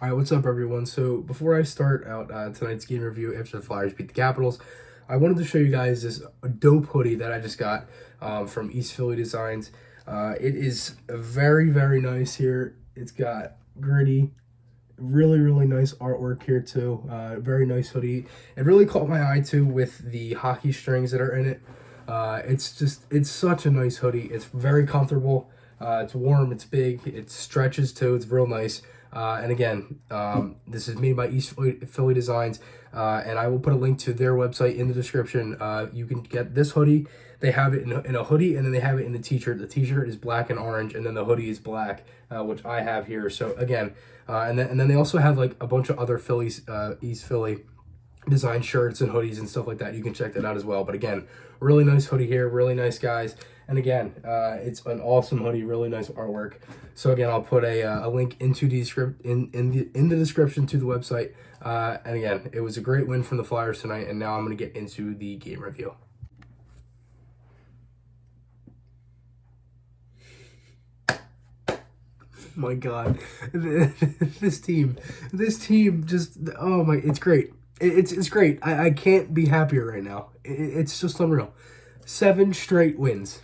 All right, what's up, everyone? So before I start out tonight's game review after the Flyers beat the Capitals, I wanted to show you guys this dope hoodie that I just got from EastPhillyDesigns. It is very, very nice here. It's got gritty, really, really nice artwork here too. Very nice hoodie. It really caught my eye too with the hockey strings that are in it. It's such a nice hoodie. It's very comfortable. It's warm, it's big, it stretches too, it's real nice. And again, this is made by East Philly Designs, and I will put a link to their website in the description. You can get this hoodie. They have it in a hoodie, and then they have it in the t-shirt. The t-shirt is black and orange, and then the hoodie is black, which I have here. So again, and then they also have like a bunch of other East Philly design shirts and hoodies and stuff like that. You can check that out as well. But again, really nice hoodie here, really nice guys. And again, it's an awesome hoodie, really nice artwork. So again, I'll put a link into the in the description to the website. And again, it was a great win from the Flyers tonight. And now I'm going to get into the game review. My God, this team just, oh my, it's great. It's great. I can't be happier right now. It's just unreal. 7 straight wins.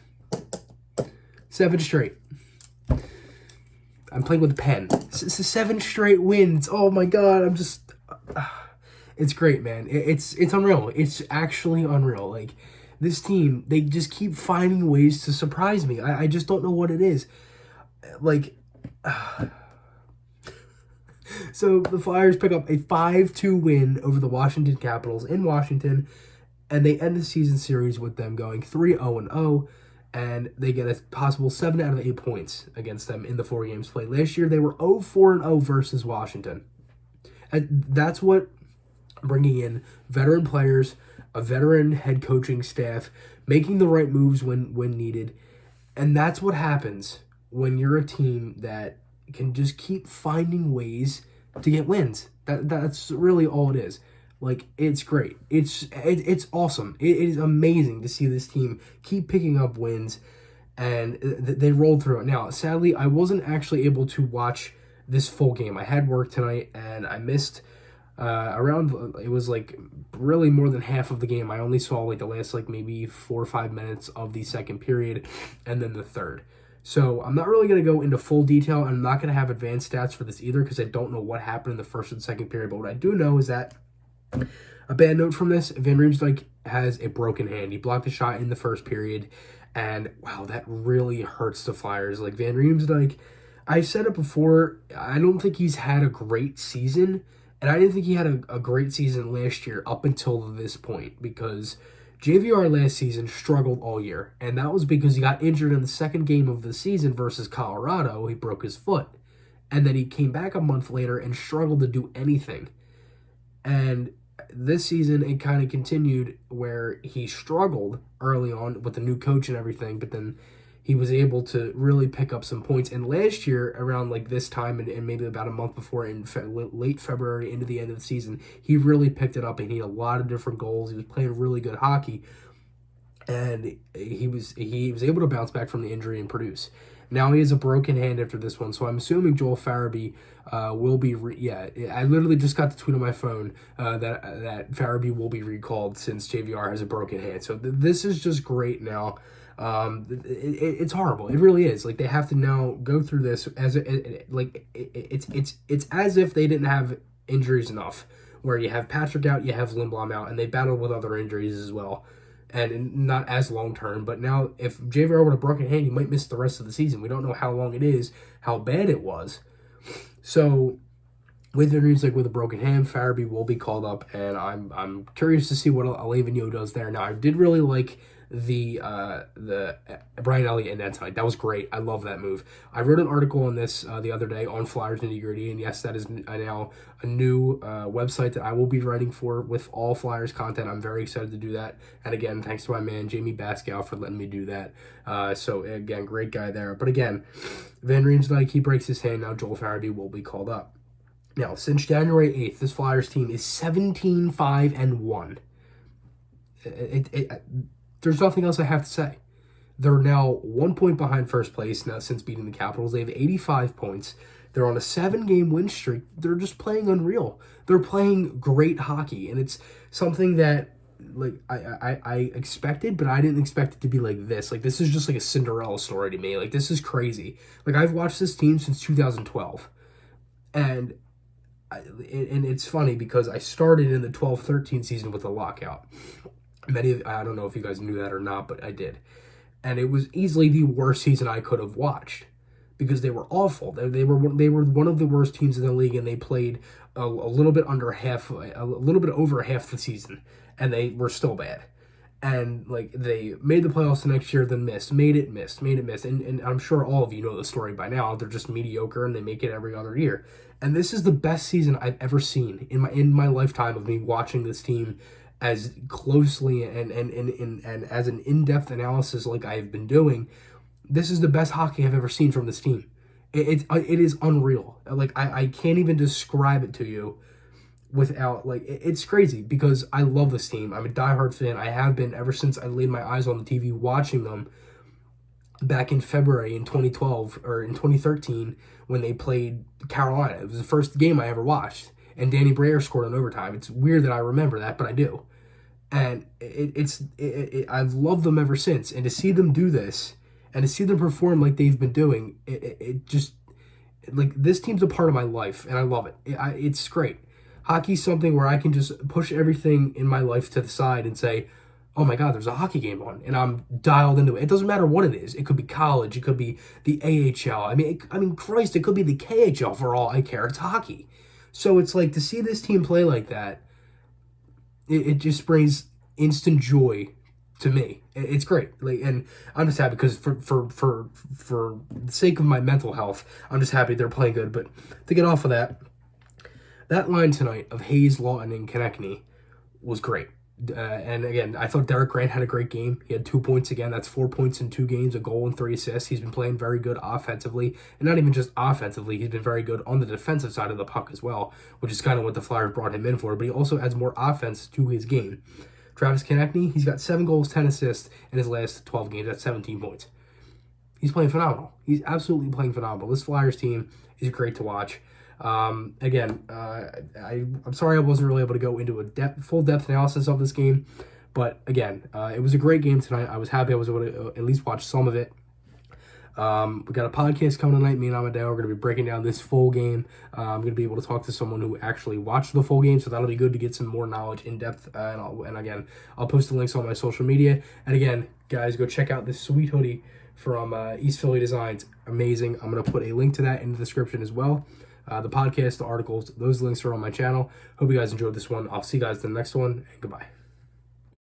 7 straight. I'm playing with a pen. 7 straight wins. Oh my God, I'm just, it's great, man. It's unreal. It's actually unreal. Like, this team, they just keep finding ways to surprise me. I just don't know what it is. Like, so the Flyers pick up a 5-2 win over the Washington Capitals in Washington, and they end the season series with them going 3-0-0, and they get a possible 7 out of 8 points against them in the 4 games played. Last year, they were 0-4-0 versus Washington. And that's what bringing in veteran players, a veteran head coaching staff, making the right moves when needed, and that's what happens when you're a team that can just keep finding ways to get wins. That's really all it is. Like, it's great. It's awesome. It is amazing to see this team keep picking up wins, and they rolled through it. Now, sadly, I wasn't actually able to watch this full game. I had work tonight, and I missed it was like really more than half of the game. I only saw like the last like maybe 4 or 5 minutes of the second period, and then the third. So I'm not really going to go into full detail. I'm not going to have advanced stats for this either because I don't know what happened in the first and second period. But what I do know is that a bad note from this, Van Riemsdyk has a broken hand. He blocked a shot in the first period, and wow, that really hurts the Flyers. Like, Van Riemsdyk, I've said it before, I don't think he's had a great season, and I didn't think he had a great season last year up until this point because JVR last season struggled all year, and that was because he got injured in the second game of the season versus Colorado. He broke his foot, and then he came back a month later and struggled to do anything. And this season, it kind of continued where he struggled early on with the new coach and everything, but then he was able to really pick up some points. And last year, around like this time and maybe about a month before, in late February into the end of the season, he really picked it up and he had a lot of different goals. He was playing really good hockey, and he was able to bounce back from the injury and produce. Now he has a broken hand after this one, so I'm assuming Joel Farabee will be. I literally just got the tweet on my phone that Farabee will be recalled since JVR has a broken hand. So this is just great now. It's horrible. It really is. Like, they have to now go through this it's as if they didn't have injuries enough. Where you have Patrick out, you have Lindblom out, and they battled with other injuries as well. And not as long-term, but now if JVR with a broken hand, he might miss the rest of the season. We don't know how long it is, how bad it was. So, with Van Riemsdyk with a broken hand, Farabee will be called up, and I'm curious to see what Alain Vigneault does there. Now, I did really like the Brian Elliott in that tonight. That was great. I love that move. I wrote an article on this the other day on Flyers Nitty Gritty, and yes, that is now a new website that I will be writing for with all Flyers content. I'm very excited to do that. And again, thanks to my man Jamie Baskow for letting me do that. So again, great guy there. But again, Van Riemsdyk, he breaks his hand. Now Joel Farabee will be called up. Now, since January 8th, this Flyers team is 17-5-1. There's nothing else I have to say. They're now 1 point behind first place now since beating the Capitals. They have 85 points. They're on a 7-game win streak. They're just playing unreal. They're playing great hockey, and it's something that like I expected, but I didn't expect it to be like this. Like, this is just like a Cinderella story to me. Like, this is crazy. Like, I've watched this team since 2012, and it's funny because I started in the 12-13 season with a lockout. I don't know if you guys knew that or not, but I did. And it was easily the worst season I could have watched because they were awful. They were one of the worst teams in the league, and they played a little bit over half the season, and they were still bad. And like, they made the playoffs the next year, then missed, and I'm sure all of you know the story by now. They're just mediocre, and they make it every other year. And this is the best season I've ever seen in my lifetime of me watching this team as closely and as an in-depth analysis like I've been doing. This is the best hockey I've ever seen from this team. It is unreal. Like, I can't even describe it to you without, like, it's crazy because I love this team. I'm a diehard fan. I have been ever since I laid my eyes on the TV watching them back in February in 2012 or in 2013 when they played Carolina. It was the first game I ever watched, and Danny Breyer scored on overtime. It's weird that I remember that, but I do. And I've loved them ever since. And to see them do this and to see them perform like they've been doing, it just, like, this team's a part of my life, and I love it. It's great. Hockey's something where I can just push everything in my life to the side and say, oh my God, there's a hockey game on, and I'm dialed into it. It doesn't matter what it is. It could be college. It could be the AHL. I mean, Christ, it could be the KHL for all I care. It's hockey. So it's like, to see this team play like that, it just brings instant joy to me. It's great. Like, and I'm just happy because for the sake of my mental health, I'm just happy they're playing good. But to get off of that line tonight of Hayes, Lawton, and Konechny was great. And again, I thought Derek Grant had a great game. He had 2 points again. That's 4 points in 2 games, a goal and 3 assists. He's been playing very good offensively, and not even just offensively. He's been very good on the defensive side of the puck as well, which is kind of what the Flyers brought him in for. But he also adds more offense to his game. Travis Konechny, he's got 7 goals, 10 assists in his last 12 games. That's 17 points. He's playing phenomenal. He's absolutely playing phenomenal. This Flyers team is great to watch. Again, I'm sorry I wasn't really able to go into a full depth analysis of this game, but again, it was a great game tonight. I was happy I was able to at least watch some of it. We got a podcast coming tonight. Me and Amadeo are going to be breaking down this full game. I'm going to be able to talk to someone who actually watched the full game, so that'll be good to get some more knowledge in depth. And again, I'll post the links on my social media. And again, guys, go check out this sweet hoodie from EastPhillyDesigns. Amazing. I'm going to put a link to that in the description as well. The podcast, the articles, those links are on my channel. Hope you guys enjoyed this one. I'll see you guys in the next one, and goodbye.